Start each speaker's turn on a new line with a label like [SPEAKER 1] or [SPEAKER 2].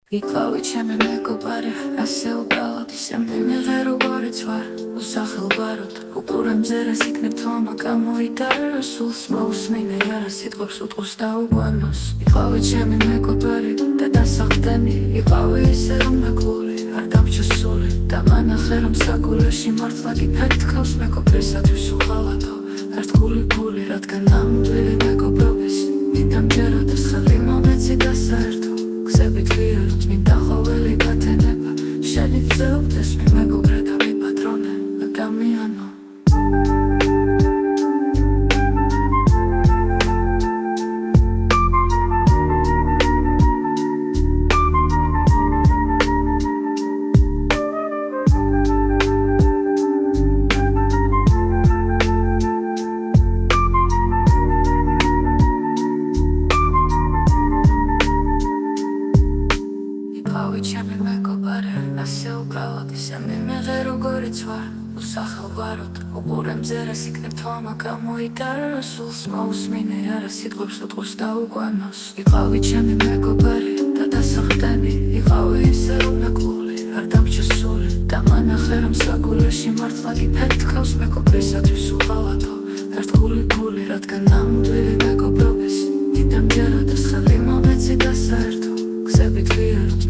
[SPEAKER 1] Iqavi ჩემი მეგობარი, ასე უბრალოდ ისე მიმიღე როგორიც ვარ უსახელბაროდ უყურემზე რას იქნებ თომა გამოიტარე სულს მოусმინე არა სიტყვებს უტყუს და უგვანოს Iqavi ჩემი მეგობარი და დასახდენი Iqavi ისე რომ მეგული არ დამჭა სული და მანახე რომ საგულეში მართლა გიფეთქავს მეგობრისათვის უხალათო ერთგული გული რადგან ნამდვილი მეგობრობის მიდამჯერა და ხელი მომეცი და საერთო Ξებით ვიეროთ მინდა ყოველი გათენება შენი გზეობდეს მე მეგობრე და მე პატრონე ადამიანო ჩემი მეგობარი, ასე უბრალოდ ისე მიმიღე როგორიც ვარ უსახელბაროდ უყურემზე რას იქნებ თომა გამოიტარე სულს მოусმინე არა სიტყვებს უტყუს და უგვანოს Iqavi ჩემი მეგობარი და დასახდენი Iqavi ისე რომ მეგული არ დამჭა სული და მანახე რომ საგულეში მართლა გიფეთქავს მეგობრისათვის უღალათო ერთგული გული რადგან ნამდვილი მეგობრობის მიდამჯერა და ხელი მომეცი და საერთო გზებით ვიეროთ